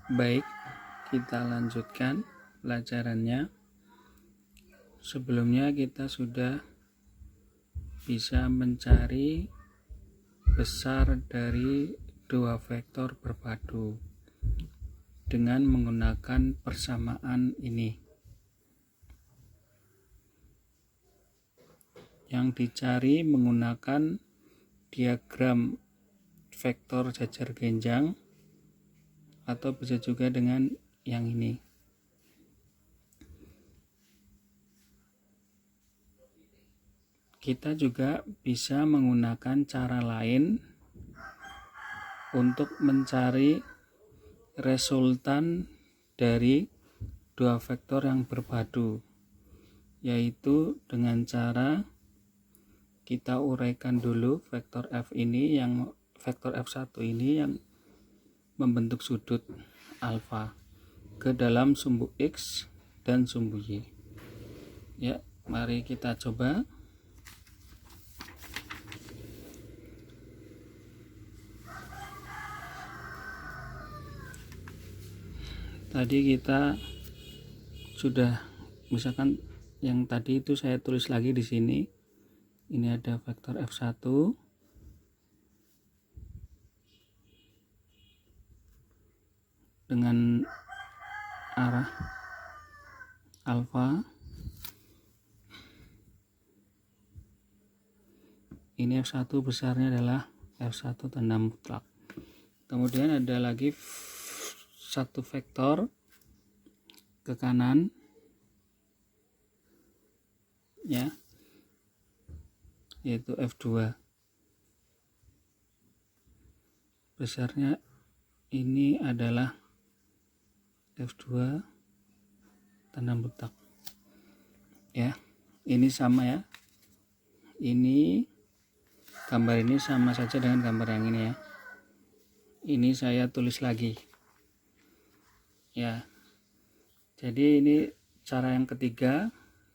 Baik, kita lanjutkan pelajarannya. Sebelumnya kita sudah bisa mencari besar dari dua vektor berpadu dengan menggunakan persamaan ini. Yang dicari menggunakan diagram vektor jajar genjang atau bisa juga dengan yang ini. Kita juga bisa menggunakan cara lain untuk mencari resultan dari dua vektor yang berpadu, yaitu dengan cara kita uraikan dulu vektor F ini, yang vektor F1 ini yang membentuk sudut alfa ke dalam sumbu X dan sumbu Y. Ya, mari kita coba. Tadi kita sudah, misalkan yang tadi itu saya tulis lagi di sini. Ini ada vektor F1 dengan arah alfa. Ini F1 besarnya adalah F1 tanda mutlak. Kemudian ada lagi satu vektor ke kanan, ya, yaitu F2. Besarnya ini adalah F2 tanda mutlak. Ya, ini sama ya. Ini gambar ini sama saja dengan gambar yang ini ya. Ini saya tulis lagi. Ya. Jadi ini cara yang ketiga.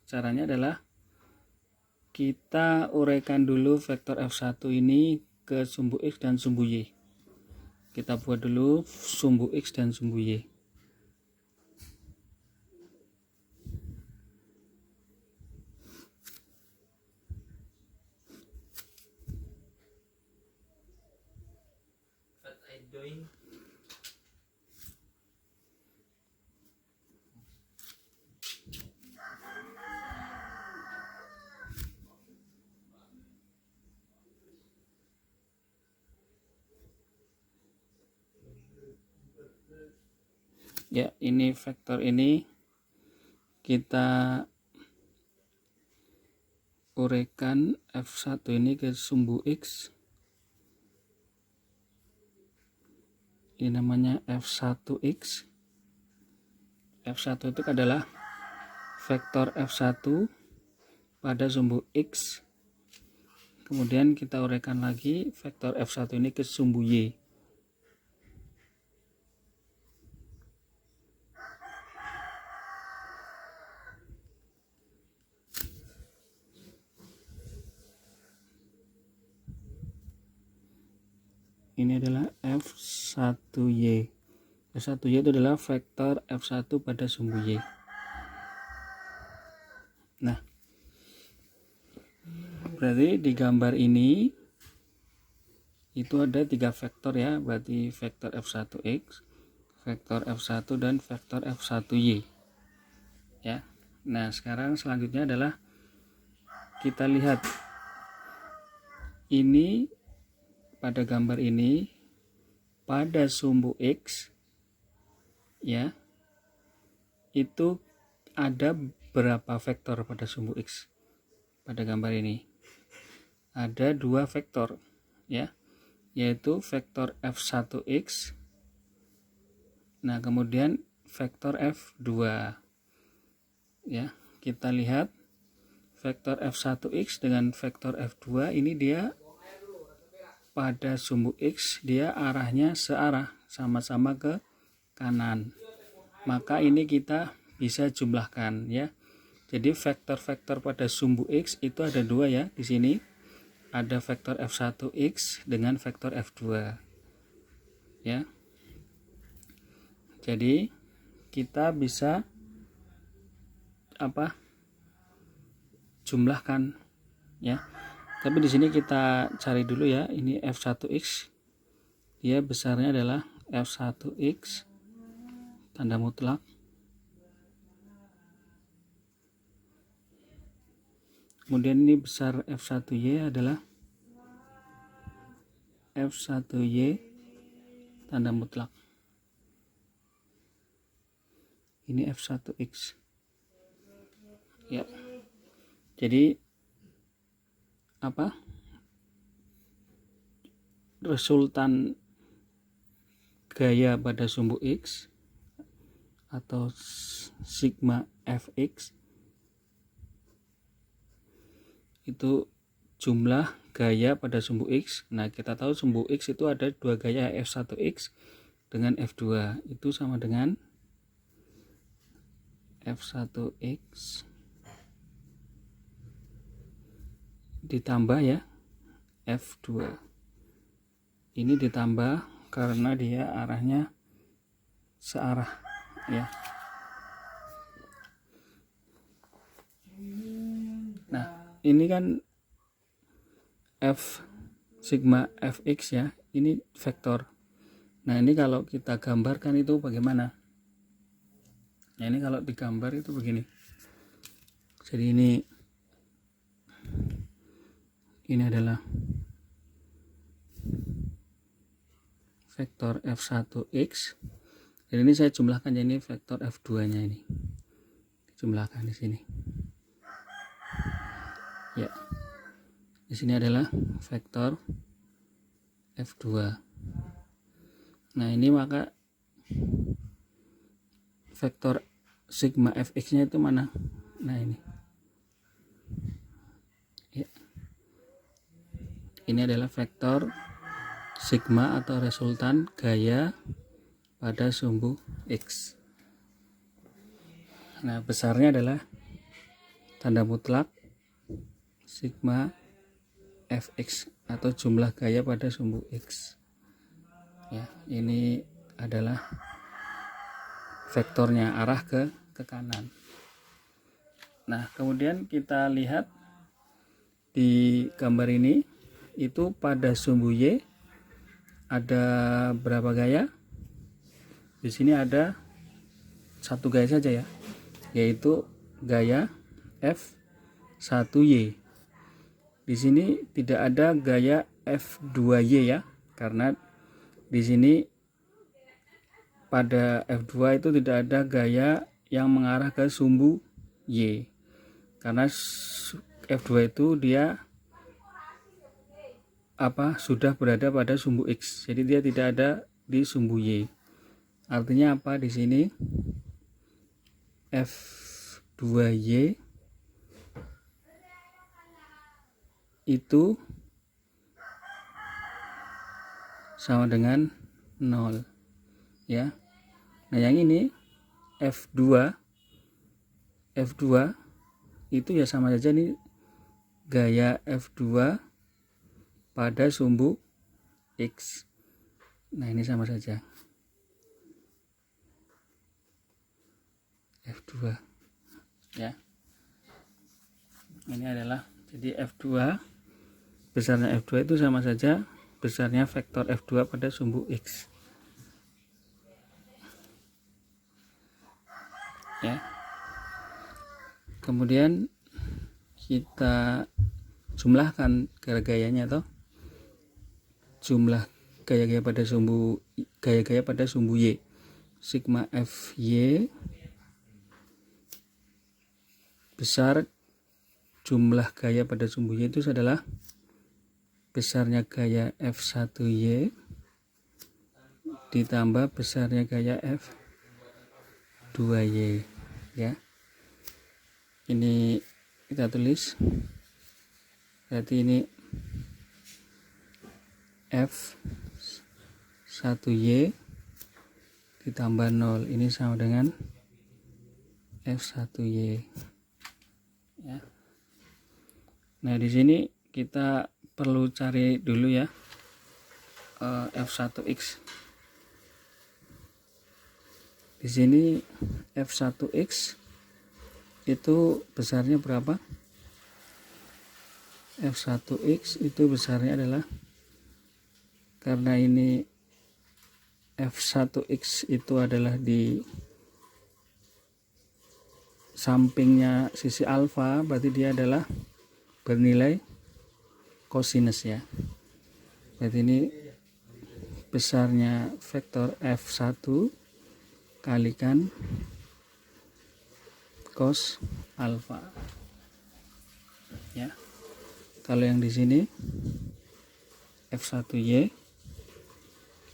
Caranya adalah kita uraikan dulu vektor F1 ini ke sumbu X dan sumbu Y. Kita buat dulu sumbu X dan sumbu Y. Ya, ini vektor ini kita uraikan F1 ini ke sumbu X. Ini namanya F1X. F1 itu adalah vektor F1 pada sumbu X. Kemudian kita uraikan lagi vektor F1 ini ke sumbu Y. Ini adalah F1Y. F1Y itu adalah vektor F1 pada sumbu Y. Nah, berarti di gambar ini itu ada tiga vektor ya, berarti vektor F1X, vektor F1 dan vektor F1Y. Ya. Nah, sekarang selanjutnya adalah kita lihat ini pada gambar ini pada sumbu X ya, itu ada berapa vektor pada sumbu X. Pada gambar ini ada dua vektor ya, yaitu vektor F1X, nah kemudian vektor F2 ya. Kita lihat vektor F1X dengan vektor F2 ini dia pada sumbu X dia arahnya searah, sama-sama ke kanan. Maka ini kita bisa jumlahkan ya. Jadi vektor-vektor pada sumbu X itu ada dua ya di sini. Ada vektor F1X dengan vektor F2. Ya. Jadi kita bisa jumlahkan ya. Tapi di sini kita cari dulu ya, ini F1X dia besarnya adalah F1X tanda mutlak kemudian ini besar F1Y adalah F1Y tanda mutlak, ini F1X ya. Jadi resultan gaya pada sumbu X atau sigma Fx itu jumlah gaya pada sumbu X. Nah, kita tahu sumbu X itu ada dua gaya, F1X dengan F2 itu sama dengan F1X ditambah ya F2. Ini ditambah karena dia arahnya searah ya. Nah, ini kan F sigma Fx ya, ini vektor. Nah, ini kalau kita gambarkan itu bagaimana? Nah, ini kalau digambar itu begini. Jadi ini adalah vektor F1X. Dan ini saya jumlahkan, jadi ini vektor F2-nya ini. Jumlahkan di sini. Ya. Di sini adalah vektor F2. Nah, ini maka vektor sigma Fx-nya itu mana? Nah, ini. Ya. Ini adalah vektor sigma atau resultan gaya pada sumbu X. Nah, besarnya adalah tanda mutlak sigma Fx atau jumlah gaya pada sumbu X. Ya, ini adalah vektornya arah ke kanan. Nah, kemudian kita lihat di gambar ini itu pada sumbu Y ada berapa gaya? Di sini ada satu gaya saja ya, yaitu gaya F1Y. Di sini tidak ada gaya F2Y ya, karena di sini pada F2 itu tidak ada gaya yang mengarah ke sumbu Y. Karena F2 itu dia sudah berada pada sumbu X, jadi dia tidak ada di sumbu Y. Artinya apa di sini? F2Y itu sama dengan 0 ya. Nah, yang ini F2 itu ya sama saja nih gaya F2 pada sumbu X. Nah, ini sama saja F2 ya. Ini adalah jadi F2, besarnya F2 itu sama saja besarnya vektor F2 pada sumbu X ya. Kemudian kita jumlahkan gaya-gayanya atau jumlah gaya-gaya pada sumbu Y. Sigma Fy besar jumlah gaya pada sumbu Y itu adalah besarnya gaya F1Y ditambah besarnya gaya F2Y ya. Ini kita tulis, berarti ini F1Y ditambah 0, ini sama dengan F1Y ya. Nah, di sini kita perlu cari dulu ya F1X. Di sini F1X itu besarnya berapa? F1X itu besarnya adalah, karena ini F1X itu adalah di sampingnya sisi alfa, berarti dia adalah bernilai kosinus ya. Berarti ini besarnya vektor F1 kalikan cos alfa ya. Kalau yang di sini F1Y,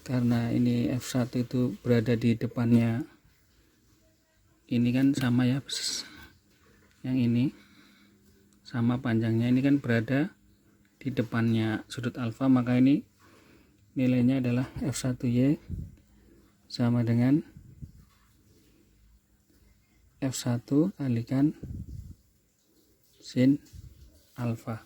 karena ini F1 itu berada di depannya, ini kan sama ya, yang ini sama panjangnya, ini kan berada di depannya sudut alfa, maka ini nilainya adalah F1Y sama dengan F1 kalikan sin alfa.